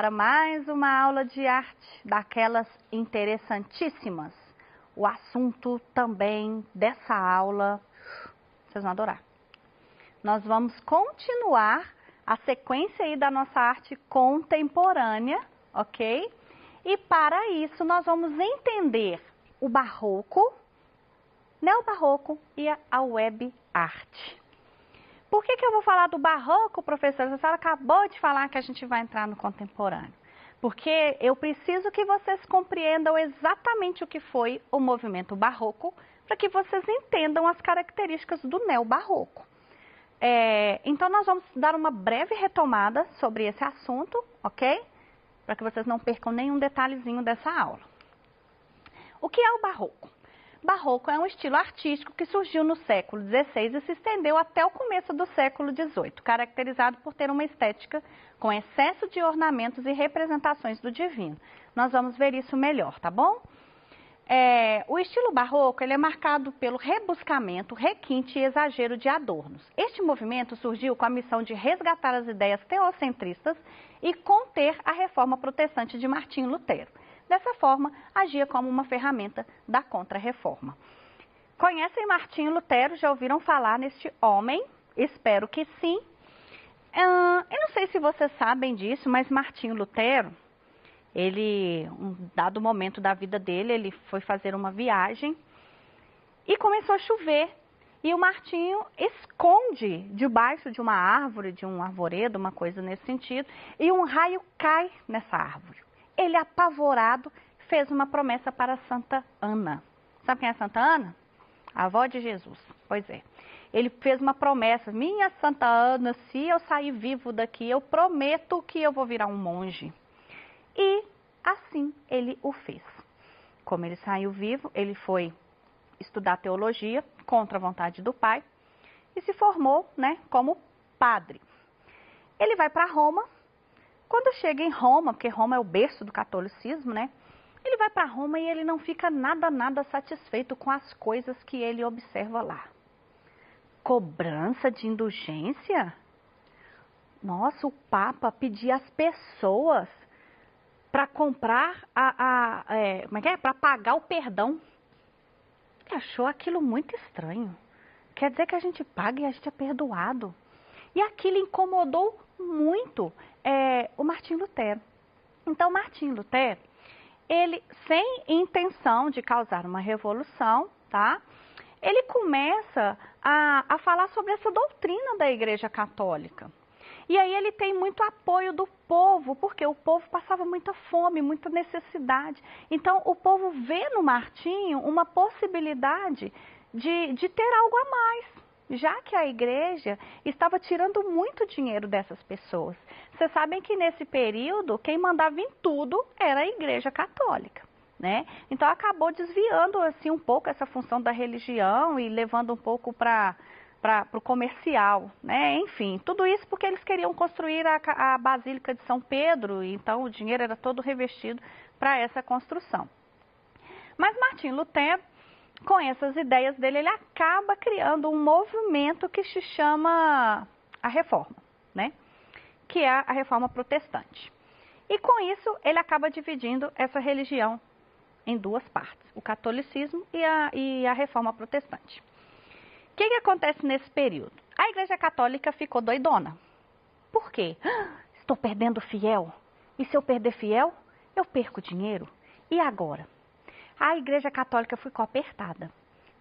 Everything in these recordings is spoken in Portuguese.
para mais uma aula de arte, daquelas interessantíssimas. O assunto também dessa aula, vocês vão adorar. Nós vamos continuar a sequência aí da nossa arte contemporânea, ok? E para isso nós vamos entender o barroco, neobarroco e a web art. Por que eu vou falar do barroco, professora? A senhora acabou de falar que a gente vai entrar no contemporâneo. Porque eu preciso que vocês compreendam exatamente o que foi o movimento barroco, para que vocês entendam as características do neobarroco. Então nós vamos dar uma breve retomada sobre esse assunto, ok? Para que vocês não percam nenhum detalhezinho dessa aula. O que é o barroco? Barroco é um estilo artístico que surgiu no século XVI e se estendeu até o começo do século XVIII, caracterizado por ter uma estética com excesso de ornamentos e representações do divino. Nós vamos ver isso melhor, tá bom? O estilo barroco ele é marcado pelo rebuscamento, requinte e exagero de adornos. Este movimento surgiu com a missão de resgatar as ideias teocentristas e conter a reforma protestante de Martinho Lutero. Dessa forma, agia como uma ferramenta da Contra-Reforma. Conhecem Martinho Lutero? Já ouviram falar neste homem? Espero que sim. Eu não sei se vocês sabem disso, mas Martinho Lutero, um dado momento da vida dele, ele foi fazer uma viagem e começou a chover. E o Martinho esconde debaixo de uma árvore, de um arvoredo, uma coisa nesse sentido, e um raio cai nessa árvore. Ele, apavorado, fez uma promessa para Santa Ana. Sabe quem é Santa Ana? A avó de Jesus. Pois é. Ele fez uma promessa. Minha Santa Ana, se eu sair vivo daqui, eu prometo que eu vou virar um monge. E assim ele o fez. Como ele saiu vivo, ele foi estudar teologia contra a vontade do pai e se formou, como padre. Ele vai para Roma. Quando chega em Roma, porque Roma é o berço do catolicismo, ele vai para Roma e ele não fica nada satisfeito com as coisas que ele observa lá. Cobrança de indulgência? Nossa, o Papa pedia às pessoas para comprar para pagar o perdão. Ele achou aquilo muito estranho. Quer dizer que a gente paga e a gente é perdoado. E aquilo incomodou muito o Martinho Lutero. Então, Martinho Lutero, ele, sem intenção de causar uma revolução, tá? Ele começa a falar sobre essa doutrina da Igreja Católica. E aí ele tem muito apoio do povo, porque o povo passava muita fome, muita necessidade. Então, o povo vê no Martinho uma possibilidade de ter algo a mais, já que a igreja estava tirando muito dinheiro dessas pessoas. Vocês sabem que nesse período, quem mandava em tudo era a Igreja Católica, Então acabou desviando assim um pouco essa função da religião e levando um pouco para o comercial, Enfim, tudo isso porque eles queriam construir a Basílica de São Pedro, então o dinheiro era todo revestido para essa construção. Mas Martinho Lutero, com essas ideias dele, ele acaba criando um movimento que se chama a Reforma, que é a Reforma Protestante. E com isso, ele acaba dividindo essa religião em duas partes, o catolicismo e a Reforma Protestante. O que acontece nesse período? A Igreja Católica ficou doidona. Por quê? Estou perdendo fiel. E se eu perder fiel, eu perco dinheiro. E agora? A Igreja Católica ficou apertada.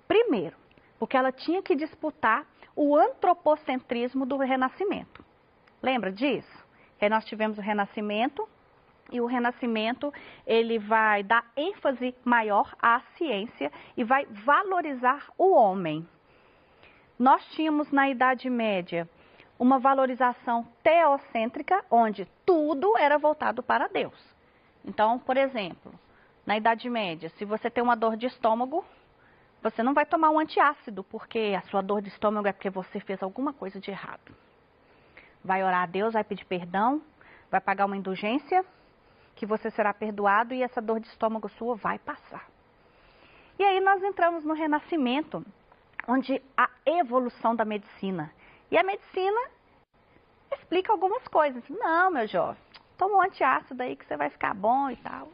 Primeiro, porque ela tinha que disputar o antropocentrismo do Renascimento. Lembra disso? Aí nós tivemos o Renascimento, e o Renascimento ele vai dar ênfase maior à ciência e vai valorizar o homem. Nós tínhamos na Idade Média uma valorização teocêntrica, onde tudo era voltado para Deus. Então, por exemplo, na Idade Média, se você tem uma dor de estômago, você não vai tomar um antiácido, porque a sua dor de estômago é porque você fez alguma coisa de errado. Vai orar a Deus, vai pedir perdão, vai pagar uma indulgência, que você será perdoado e essa dor de estômago sua vai passar. E aí nós entramos no Renascimento, onde a evolução da medicina. E a medicina explica algumas coisas. Não, meu jovem, toma um antiácido aí que você vai ficar bom e tal.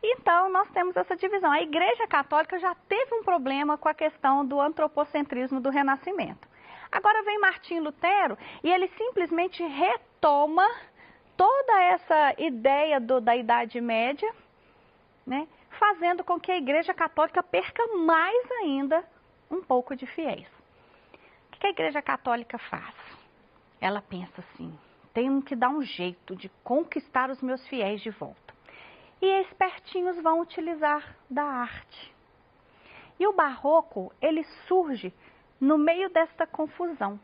Então, nós temos essa divisão. A Igreja Católica já teve um problema com a questão do antropocentrismo do Renascimento. Agora vem Martinho Lutero e ele simplesmente retoma toda essa ideia da Idade Média, né, fazendo com que a Igreja Católica perca mais ainda um pouco de fiéis. O que a Igreja Católica faz? Ela pensa assim, tenho que dar um jeito de conquistar os meus fiéis de volta. E espertinhos vão utilizar da arte. E o barroco, ele surge no meio desta confusão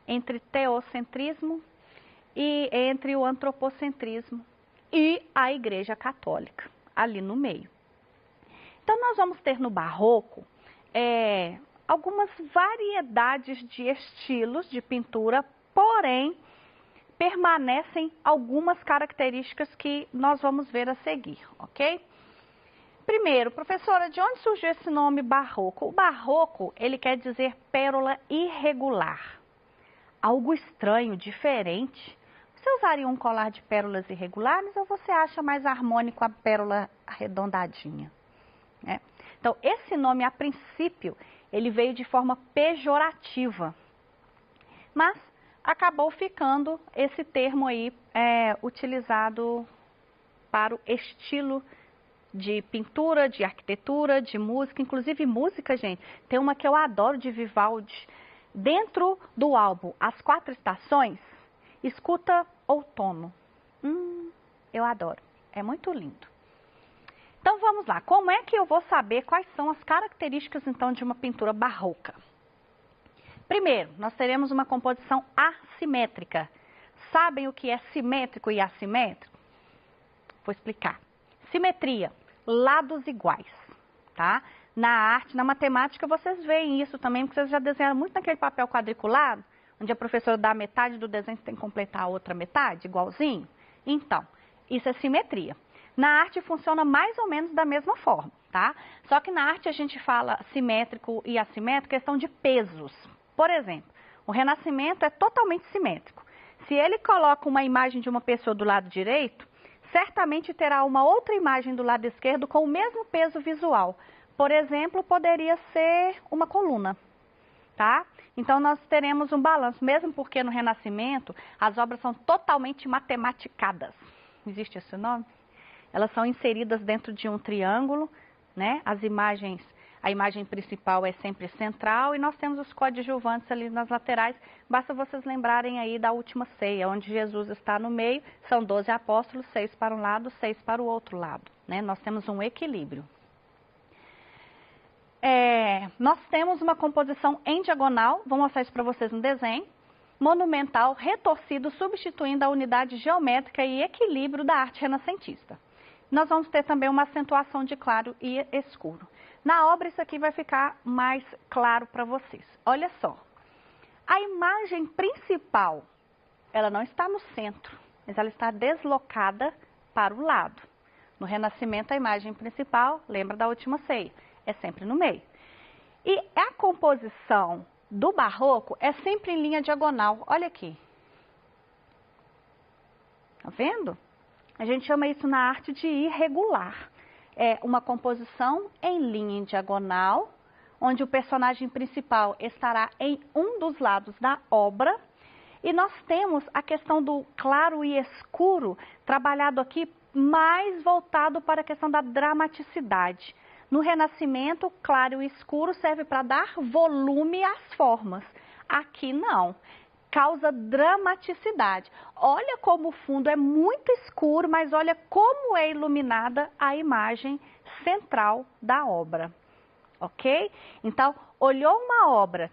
entre teocentrismo e entre o antropocentrismo e a Igreja Católica, ali no meio. Então, nós vamos ter no barroco algumas variedades de estilos de pintura, porém, permanecem algumas características que nós vamos ver a seguir, ok? Primeiro, professora, de onde surgiu esse nome barroco? O barroco, ele quer dizer pérola irregular. Algo estranho, diferente. Você usaria um colar de pérolas irregulares ou você acha mais harmônico a pérola arredondadinha? Né? Então, esse nome, a princípio, ele veio de forma pejorativa. Mas acabou ficando esse termo aí utilizado para o estilo de pintura, de arquitetura, de música. Inclusive música, gente, tem uma que eu adoro de Vivaldi. Dentro do álbum As Quatro Estações, escuta Outono. Eu adoro, é muito lindo. Então vamos lá, como é que eu vou saber quais são as características então de uma pintura barroca? Primeiro, nós teremos uma composição assimétrica. Sabem o que é simétrico e assimétrico? Vou explicar. Simetria, lados iguais, tá? Na arte, na matemática, vocês veem isso também, porque vocês já desenharam muito naquele papel quadriculado, onde a professora dá metade do desenho, você tem que completar a outra metade, igualzinho. Então, isso é simetria. Na arte funciona mais ou menos da mesma forma, tá? Só que na arte a gente fala simétrico e assimétrico, questão de pesos. Por exemplo, o Renascimento é totalmente simétrico. Se ele coloca uma imagem de uma pessoa do lado direito, certamente terá uma outra imagem do lado esquerdo com o mesmo peso visual. Por exemplo, poderia ser uma coluna, tá? Então, nós teremos um balanço, mesmo porque no Renascimento as obras são totalmente matematicadas. Existe esse nome? Elas são inseridas dentro de um triângulo, né? As imagens, a imagem principal é sempre central e nós temos os coadjuvantes ali nas laterais. Basta vocês lembrarem aí da última ceia, onde Jesus está no meio, são 12 apóstolos, 6 para um lado, 6 para o outro lado, né? Nós temos um equilíbrio. Nós temos uma composição em diagonal, vou mostrar isso para vocês no desenho, monumental, retorcido, substituindo a unidade geométrica e equilíbrio da arte renascentista. Nós vamos ter também uma acentuação de claro e escuro. Na obra isso aqui vai ficar mais claro para vocês. Olha só, a imagem principal, ela não está no centro, mas ela está deslocada para o lado. No Renascimento a imagem principal, lembra da última ceia, é sempre no meio. E a composição do barroco é sempre em linha diagonal. Olha aqui. Tá vendo? A gente chama isso na arte de irregular. É uma composição em linha diagonal, onde o personagem principal estará em um dos lados da obra. E nós temos a questão do claro e escuro, trabalhado aqui mais voltado para a questão da dramaticidade. No Renascimento, claro e escuro serve para dar volume às formas. Aqui não, causa dramaticidade. Olha como o fundo é muito escuro, mas olha como é iluminada a imagem central da obra. Ok? Então, olhou uma obra,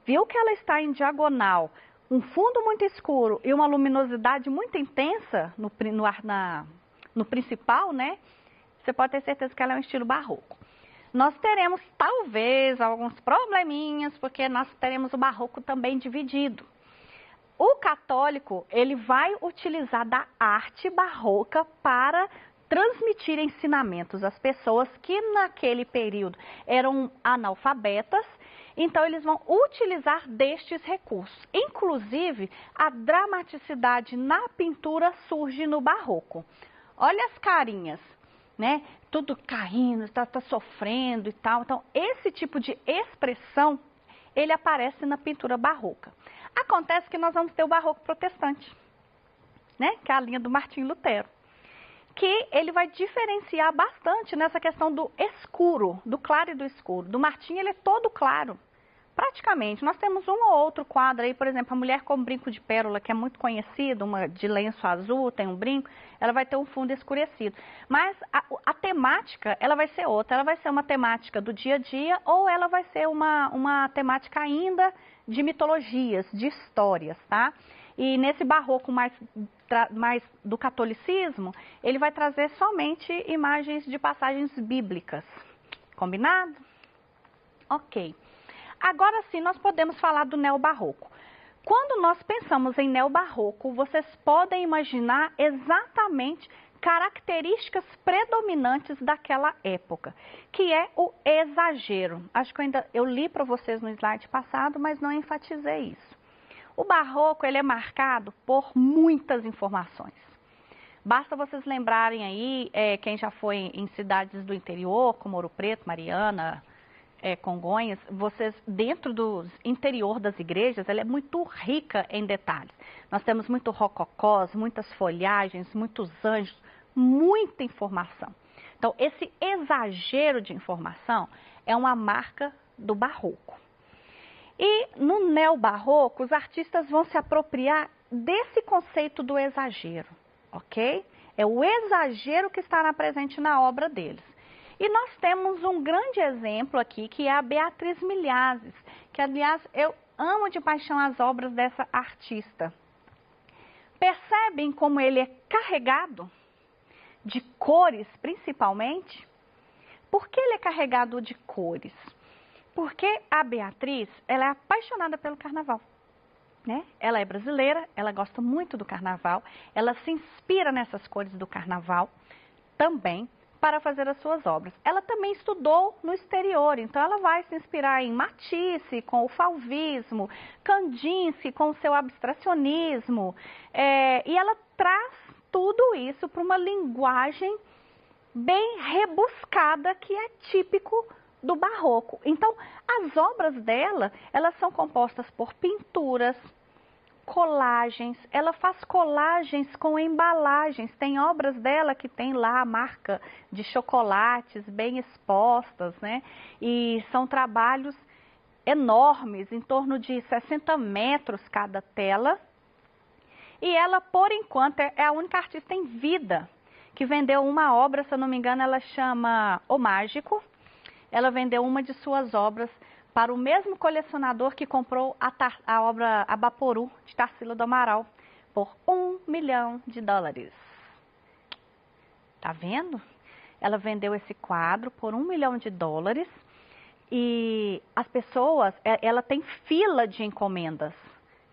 viu que ela está em diagonal, um fundo muito escuro e uma luminosidade muito intensa no principal, né? Você pode ter certeza que ela é um estilo barroco. Nós teremos, talvez, alguns probleminhas, porque nós teremos o barroco também dividido. O católico, ele vai utilizar da arte barroca para transmitir ensinamentos às pessoas que naquele período eram analfabetas Então, eles vão utilizar destes recursos. Inclusive, a dramaticidade na pintura surge no barroco. Olha as carinhas, né? Tudo caindo, tá sofrendo e tal. Então, esse tipo de expressão, ele aparece na pintura barroca. Acontece que nós vamos ter o barroco protestante, né? Que é a linha do Martinho Lutero, que ele vai diferenciar bastante nessa questão do escuro, do claro e do escuro. Do Martinho, ele é todo claro, praticamente. Nós temos um ou outro quadro aí, por exemplo, a mulher com brinco de pérola, que é muito conhecido, uma de lenço azul, tem um brinco, ela vai ter um fundo escurecido. Mas a temática, ela vai ser outra, ela vai ser uma temática do dia a dia, ou ela vai ser uma temática ainda de mitologias, de histórias, tá? E nesse barroco mais do catolicismo, ele vai trazer somente imagens de passagens bíblicas. Combinado? Ok. Agora sim, nós podemos falar do neobarroco. Quando nós pensamos em neobarroco, vocês podem imaginar exatamente características predominantes daquela época, que é o exagero. Acho que eu li para vocês no slide passado, mas não enfatizei isso. O barroco, ele é marcado por muitas informações. Basta vocês lembrarem aí, quem já foi em cidades do interior, como Ouro Preto, Mariana, Congonhas, vocês, dentro do interior das igrejas, ela é muito rica em detalhes. Nós temos muito rococós, muitas folhagens, muitos anjos, muita informação. Então, esse exagero de informação é uma marca do barroco. E no neobarroco, os artistas vão se apropriar desse conceito do exagero, ok? É o exagero que estará presente na obra deles. E nós temos um grande exemplo aqui, que é a Beatriz Milhazes, que, aliás, eu amo de paixão as obras dessa artista. Percebem como ele é carregado de cores, principalmente? Por que ele é carregado de cores? Porque a Beatriz, ela é apaixonada pelo carnaval, né? Ela é brasileira, ela gosta muito do carnaval, ela se inspira nessas cores do carnaval também para fazer as suas obras. Ela também estudou no exterior, então ela vai se inspirar em Matisse, com o fauvismo, Kandinsky, com o seu abstracionismo, e ela traz tudo isso para uma linguagem bem rebuscada, que é típico do barroco. Então, as obras dela, elas são compostas por pinturas, colagens, ela faz colagens com embalagens. Tem obras dela que tem lá a marca de chocolates bem expostas, né? E são trabalhos enormes, em torno de 60 metros cada tela. E ela, por enquanto, é a única artista em vida que vendeu uma obra, se eu não me engano, ela chama O Mágico. Ela vendeu uma de suas obras para o mesmo colecionador que comprou a obra Abaporu, de Tarsila do Amaral, por $1 milhão. Tá vendo? Ela vendeu esse quadro por $1 milhão e as pessoas, ela tem fila de encomendas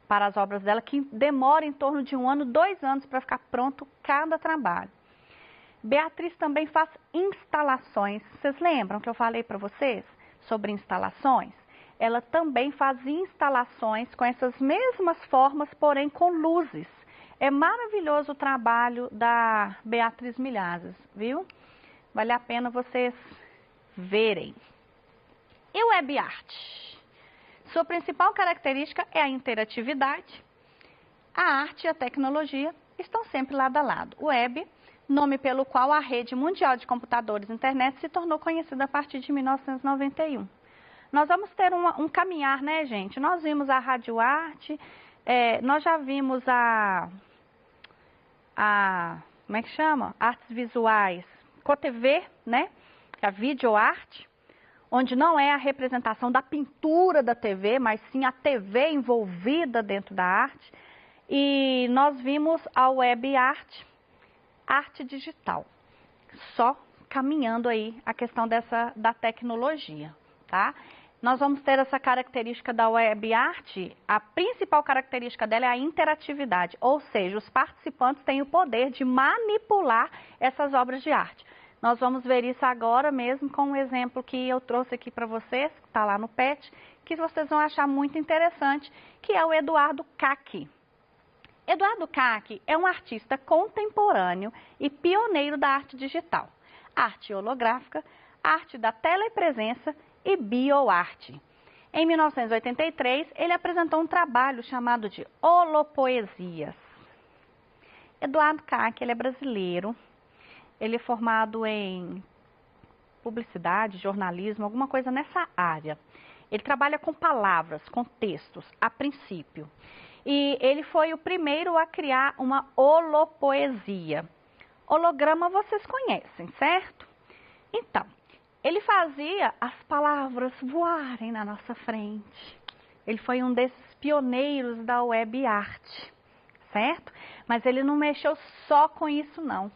para as obras dela que demora em torno de 1 ano, 2 anos para ficar pronto cada trabalho. Beatriz também faz instalações. Vocês lembram que eu falei para vocês sobre instalações? Ela também faz instalações com essas mesmas formas, porém com luzes. É maravilhoso o trabalho da Beatriz Milhazes, viu? Vale a pena vocês verem. E o web art? Sua principal característica é a interatividade. A arte e a tecnologia estão sempre lado a lado. O web, nome pelo qual a rede mundial de computadores e internet se tornou conhecida a partir de 1991. Nós vamos ter um caminhar, né, gente? Nós vimos a radioarte, nós já vimos como é que chama? Artes visuais, CoTV, né? A videoarte, onde não é a representação da pintura da TV, mas sim a TV envolvida dentro da arte. E nós vimos a web art, arte digital, só caminhando aí a questão da tecnologia, tá? Nós vamos ter essa característica da web art, a principal característica dela é a interatividade, ou seja, os participantes têm o poder de manipular essas obras de arte. Nós vamos ver isso agora mesmo com um exemplo que eu trouxe aqui para vocês, que está lá no PET, que vocês vão achar muito interessante, que é o Eduardo Kac. Eduardo Kac é um artista contemporâneo e pioneiro da arte digital, arte holográfica, arte da telepresença e bioarte. Em 1983, ele apresentou um trabalho chamado de Holopoesias. Eduardo Kac, ele é brasileiro, ele é formado em publicidade, jornalismo, alguma coisa nessa área. Ele trabalha com palavras, com textos, a princípio. E ele foi o primeiro a criar uma holopoesia. Holograma vocês conhecem, certo? Então, ele fazia as palavras voarem na nossa frente. Ele foi um desses pioneiros da web art, certo? Mas ele não mexeu só com isso, não.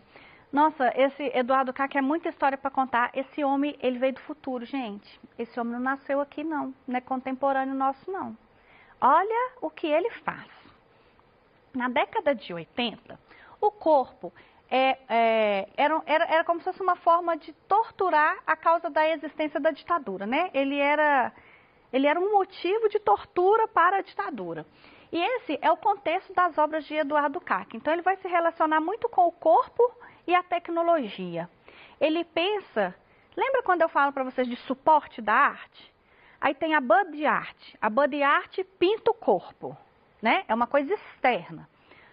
Nossa, esse Eduardo Kac é muita história para contar. Esse homem, ele veio do futuro, gente. Esse homem não nasceu aqui, não. Não é contemporâneo nosso, não. Olha o que ele faz. Na década de 80, o corpo era como se fosse uma forma de torturar a causa da existência da ditadura, né? Ele era um motivo de tortura para a ditadura. E esse é o contexto das obras de Eduardo Kac. Então, ele vai se relacionar muito com o corpo e a tecnologia. Ele pensa... Lembra quando eu falo para vocês de suporte da arte? Aí tem a body art. A body art pinta o corpo, né? É uma coisa externa.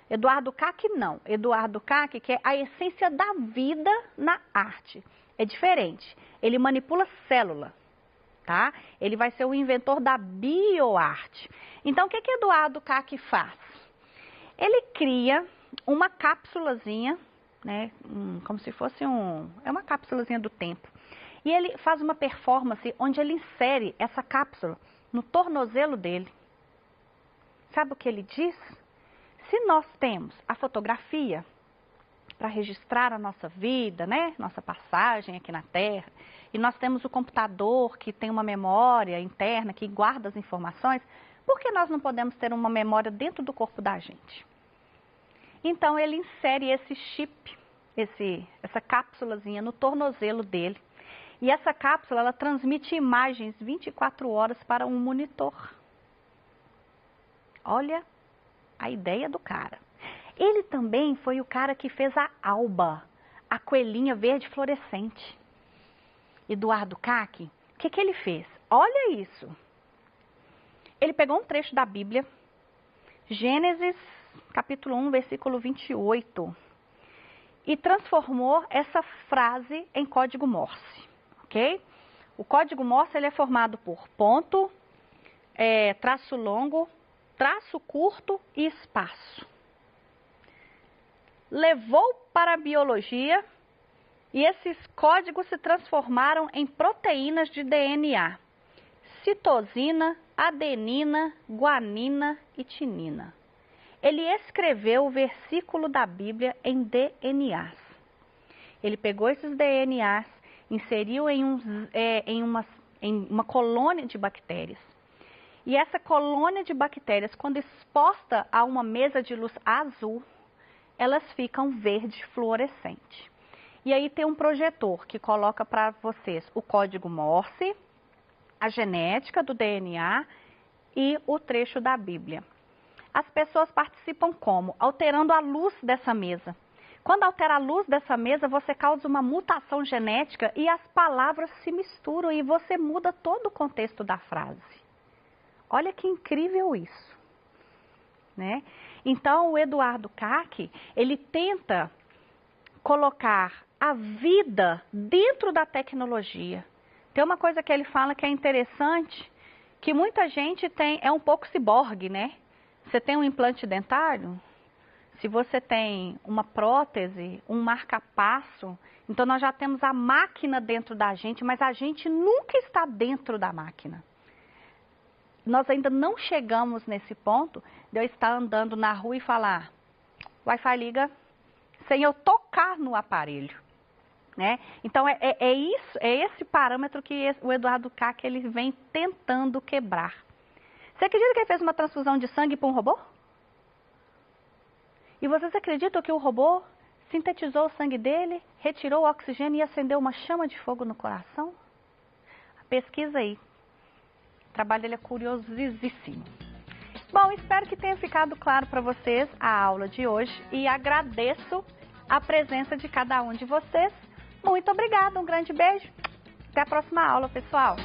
Eduardo Kac não. Eduardo Kac quer a essência da vida na arte. É diferente. Ele manipula célula, tá? Ele vai ser o inventor da bioarte. Então, o que Eduardo Kac faz? Ele cria uma cápsulazinha, né? Como se fosse é uma cápsulazinha do tempo. E ele faz uma performance onde ele insere essa cápsula no tornozelo dele. Sabe o que ele diz? Se nós temos a fotografia para registrar a nossa vida, né? Nossa passagem aqui na Terra, e nós temos o computador que tem uma memória interna que guarda as informações, por que nós não podemos ter uma memória dentro do corpo da gente? Então ele insere esse chip, essa cápsulazinha no tornozelo dele. E essa cápsula, ela transmite imagens 24 horas para um monitor. Olha a ideia do cara. Ele também foi o cara que fez a Alba, a coelhinha verde fluorescente. Eduardo Kac, o que ele fez? Olha isso. Ele pegou um trecho da Bíblia, Gênesis, capítulo 1, versículo 28, e transformou essa frase em código Morse. Okay? O código Morse ele é formado por ponto, traço longo, traço curto e espaço. Levou para a biologia e esses códigos se transformaram em proteínas de DNA, citosina, adenina, guanina e tinina. Ele escreveu o versículo da Bíblia em DNAs. Ele pegou esses DNAs, inseriu em uma colônia de bactérias. E essa colônia de bactérias, quando exposta a uma mesa de luz azul, elas ficam verde fluorescente. E aí tem um projetor que coloca para vocês o código Morse, a genética do DNA e o trecho da Bíblia. As pessoas participam como? Alterando a luz dessa mesa. Quando altera a luz dessa mesa, você causa uma mutação genética e as palavras se misturam e você muda todo o contexto da frase. Olha que incrível isso, né? Então, o Eduardo Kac, ele tenta colocar a vida dentro da tecnologia. Tem uma coisa que ele fala que é interessante, que muita gente é um pouco ciborgue, né? Você tem um implante dentário? Se você tem uma prótese, um marca-passo, então nós já temos a máquina dentro da gente, mas a gente nunca está dentro da máquina. Nós ainda não chegamos nesse ponto de eu estar andando na rua e falar, Wi-Fi liga, sem eu tocar no aparelho, né? Então é esse parâmetro que o Eduardo Kac ele vem tentando quebrar. Você acredita que ele fez uma transfusão de sangue para um robô? E vocês acreditam que o robô sintetizou o sangue dele, retirou o oxigênio e acendeu uma chama de fogo no coração? Pesquisa aí. O trabalho dele é curiosíssimo. Bom, espero que tenha ficado claro para vocês a aula de hoje e agradeço a presença de cada um de vocês. Muito obrigada, um grande beijo. Até a próxima aula, pessoal.